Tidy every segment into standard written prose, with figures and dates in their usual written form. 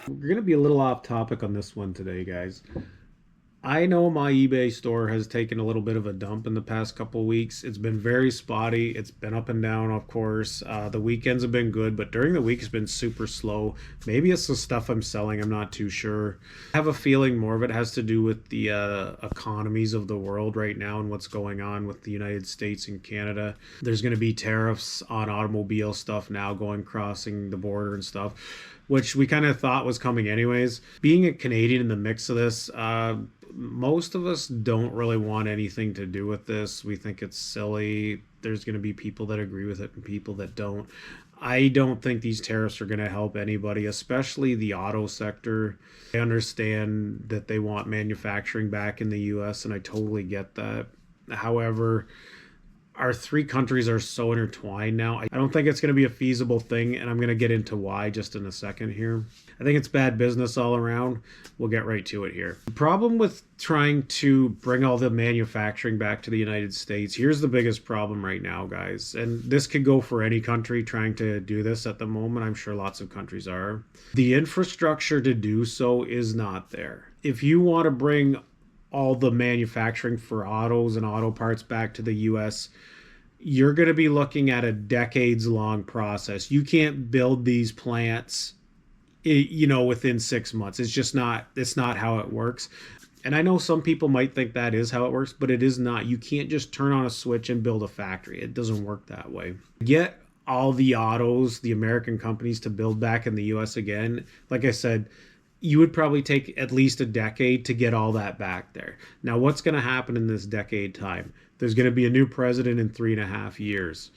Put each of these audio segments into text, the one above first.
We're going to be a little off topic on this one today, guys. I know my eBay store has taken a little bit of a dump in the past couple weeks. It's been very spotty. It's been up and down, of course. The weekends have been good, but during the week it's been super slow. Maybe it's the stuff I'm selling. I'm not too sure. I have a feeling more of it has to do with the economies of the world right now and what's going on with the United States and Canada. There's going to be tariffs on automobile stuff now going crossing the border and stuff, which we kind of thought was coming anyways. Being a Canadian in the mix of this, most of us don't really want anything to do with this. We think it's silly. There's going to be people that agree with it and people that don't. I don't think these tariffs are going to help anybody, especially the auto sector. I understand that they want manufacturing back in the US, and I totally get that. However, our three countries are so intertwined now. I don't think it's going to be a feasible thing, and I'm going to get into why just in a second here. I think it's bad business all around. We'll get right to it here. The problem with trying to bring all the manufacturing back to the United States, here's the biggest problem right now, guys. And this could go for any country trying to do this at the moment. I'm sure lots of countries are. The infrastructure to do so is not there. If you want to bring all the manufacturing for autos and auto parts back to the US, you're going to be looking at a decades long process. You can't build these plants within 6 months. It's not how it works. And I know some people might think that is how it works, but it is not. You can't just turn on a switch and build a factory. It doesn't work that way. Get all the autos, the American companies, to build back in the US again. Like I said, you would probably take at least a decade to get all that back there. Now, what's going to happen in this decade time? There's going to be a new president in 3.5 years.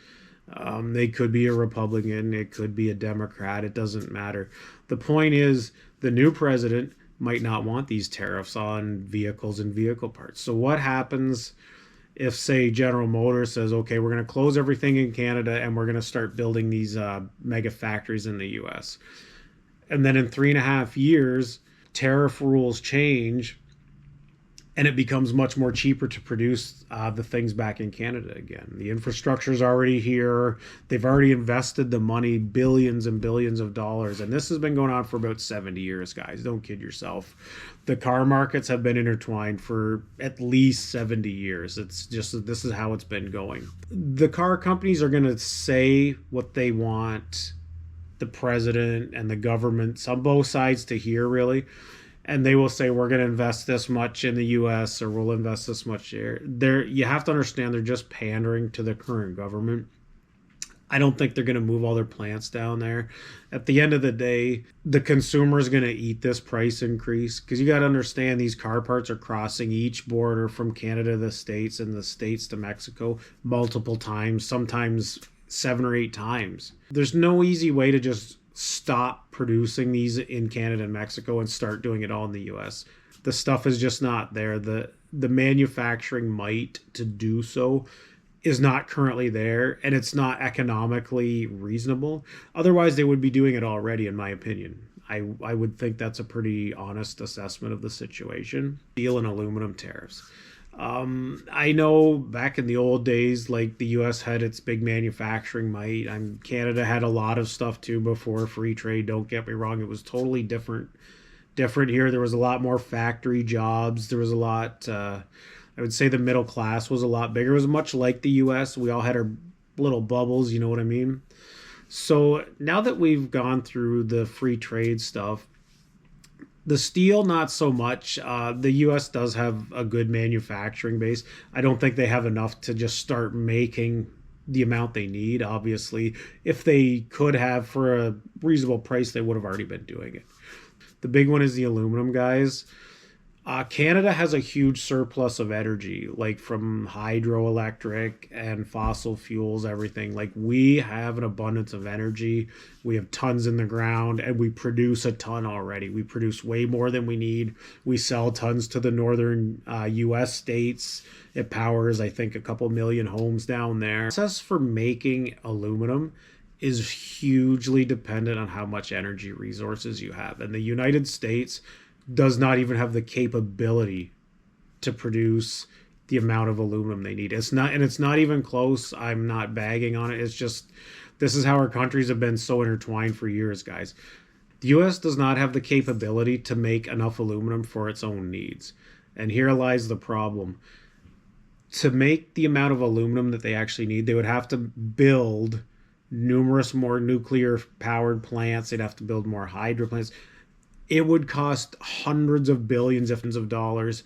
They could be a Republican, it could be a Democrat, it doesn't matter. The point is, the new president might not want these tariffs on vehicles and vehicle parts. So, what happens if, say, General Motors says, okay, we're going to close everything in Canada and we're going to start building these mega factories in the US? And then in 3.5 years, tariff rules change and it becomes much more cheaper to produce the things back in Canada again. The infrastructure is already here. They've already invested the money, billions and billions of dollars. And this has been going on for about 70 years, guys. Don't kid yourself. The car markets have been intertwined for at least 70 years. It's just, this is how it's been going. The car companies are going to say what they want the president and the governments on both sides to hear, really, and they will say we're going to invest this much in the US or we'll invest this much here. You have to understand, they're just pandering to the current government. I don't think they're going to move all their plants down there. At the end of the day, the consumer is going to eat this price increase, because you got to understand, these car parts are crossing each border from Canada to the States and the States to Mexico multiple times, sometimes 7 or 8 times. There's no easy way to just stop producing these in Canada and Mexico and start doing it all in the US. The stuff is just not there. The manufacturing might to do so is not currently there, and it's not economically reasonable. Otherwise, they would be doing it already, in my opinion. I would think that's a pretty honest assessment of the situation. Steel and aluminum tariffs. I know back in the old days, like, the US had its big manufacturing might. Canada had a lot of stuff too before free trade. Don't get me wrong. It was totally different here. There was a lot more factory jobs. There was a lot, I would say the middle class was a lot bigger. It was much like the US. We all had our little bubbles, you know what I mean? So now that we've gone through the free trade stuff, the steel, not so much. The U.S. does have a good manufacturing base. I don't think they have enough to just start making the amount they need. Obviously, if they could have for a reasonable price, they would have already been doing it. The big one is the aluminum, guys. Canada has a huge surplus of energy, like from hydroelectric and fossil fuels, everything. Like, we have an abundance of energy. We have tons in the ground, and we produce a ton already. We produce way more than we need. We sell tons to the northern US states. It powers, I think, a couple million homes down there. The process for making aluminum is hugely dependent on how much energy resources you have. And the United States does not even have the capability to produce the amount of aluminum they need. It's not even close. I'm not bagging on it. It's just, this is how our countries have been so intertwined for years, guys. The US does not have the capability to make enough aluminum for its own needs. And here lies the problem. To make the amount of aluminum that they actually need, they would have to build numerous more nuclear powered plants. They'd have to build more hydro plants. It would cost hundreds of billions of dollars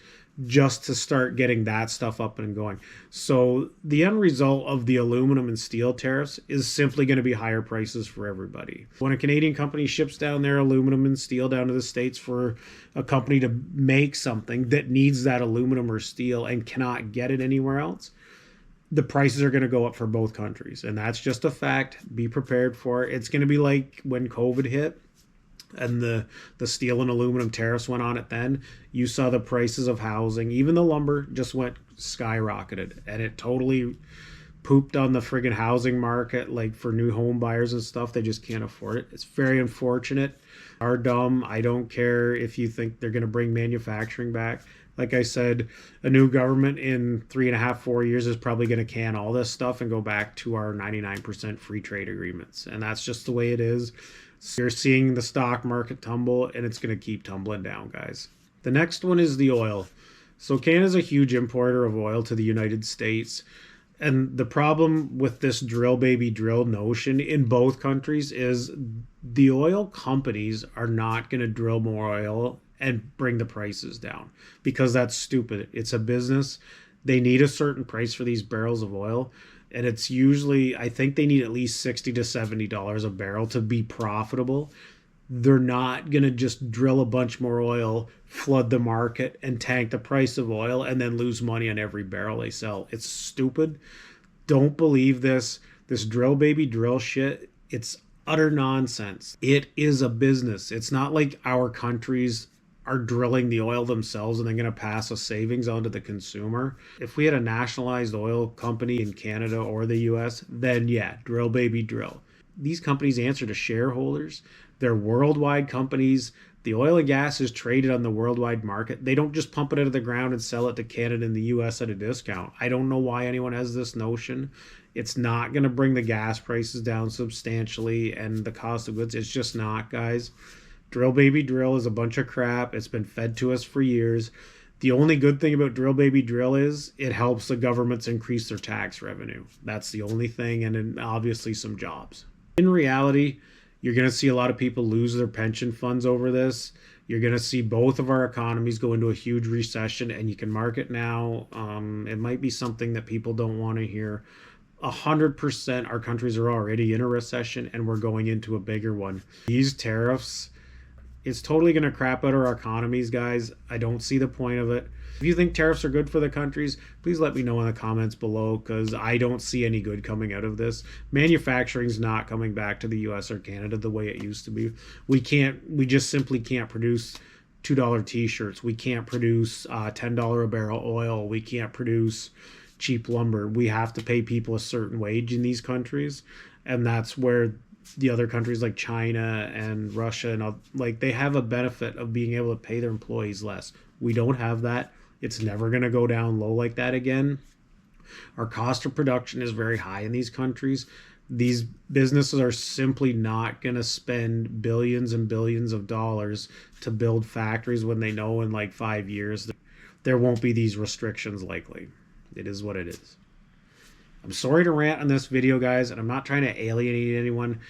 just to start getting that stuff up and going. So the end result of the aluminum and steel tariffs is simply going to be higher prices for everybody. When a Canadian company ships down their aluminum and steel down to the States for a company to make something that needs that aluminum or steel and cannot get it anywhere else, the prices are going to go up for both countries. And that's just a fact. Be prepared for it. It's going to be like when COVID hit and the steel and aluminum tariffs went on it. Then you saw the prices of housing, even the lumber, just went skyrocketed, and it totally pooped on the friggin' housing market. Like for new home buyers and stuff, they just can't afford it. It's very unfortunate. Are dumb. I don't care if you think they're going to bring manufacturing back. Like I said, a new government in 3.5, 4 years is probably going to can all this stuff and go back to our 99% free trade agreements. And that's just the way it is. So you're seeing the stock market tumble, and it's going to keep tumbling down, guys. The next one is the oil. So Canada's a huge importer of oil to the United States. And the problem with this drill baby drill notion in both countries is the oil companies are not going to drill more oil and bring the prices down, because that's stupid. It's a business. They need a certain price for these barrels of oil. And it's usually, I think they need at least $60 to $70 a barrel to be profitable. They're not going to just drill a bunch more oil, flood the market, and tank the price of oil and then lose money on every barrel they sell. It's stupid. Don't believe this. This drill baby drill shit, it's utter nonsense. It is a business. It's not like our countries are drilling the oil themselves and they're going to pass a savings on to the consumer. If we had a nationalized oil company in Canada or the US, then yeah, drill baby drill. These companies answer to shareholders. They're worldwide companies. The oil and gas is traded on the worldwide market. They don't just pump it out of the ground and sell it to Canada and the US at a discount. I don't know why anyone has this notion. It's not going to bring the gas prices down substantially and the cost of goods. It's just not, guys. Drill baby drill is a bunch of crap. It's been fed to us for years. The only good thing about drill baby drill is it helps the governments increase their tax revenue. That's the only thing, and then obviously some jobs. In reality, you're going to see a lot of people lose their pension funds over this. You're going to see both of our economies go into a huge recession, and you can mark it now. It might be something that people don't want to hear. 100% our countries are already in a recession, and we're going into a bigger one. These tariffs, it's totally going to crap out our economies, guys. I don't see the point of it. If you think tariffs are good for the countries, please let me know in the comments below, because I don't see any good coming out of this. Manufacturing's not coming back to the US or Canada the way it used to be. We just simply can't produce $2 t-shirts. We can't produce $10 a barrel oil. We can't produce cheap lumber. We have to pay people a certain wage in these countries, and that's where the other countries like China and Russia and like they have a benefit of being able to pay their employees less. We don't have that. It's never going to go down low like that again. Our cost of production is very high in these countries. These businesses are simply not going to spend billions and billions of dollars to build factories when they know in like 5 years there won't be these restrictions likely. It is what it is. I'm sorry to rant on this video, guys, and I'm not trying to alienate anyone.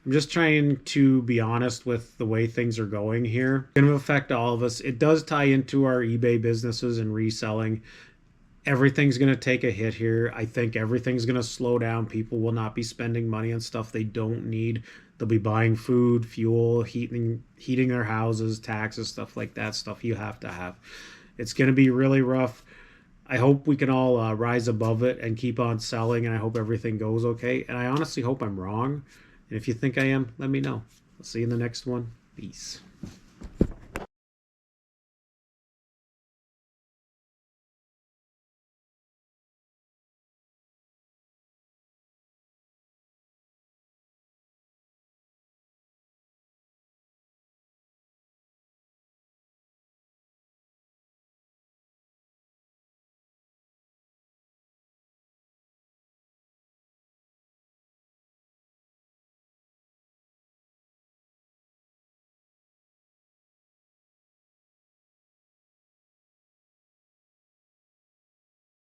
I'm just trying to be honest with the way things are going here. It's going to affect all of us. It does tie into our eBay businesses and reselling. Everything's going to take a hit here. I think everything's going to slow down. People will not be spending money on stuff they don't need. They'll be buying food, fuel, heating their houses, taxes, stuff like that, stuff you have to have. It's going to be really rough. I hope we can all rise above it and keep on selling, and I hope everything goes okay. And I honestly hope I'm wrong. And if you think I am, let me know. I'll see you in the next one. Peace.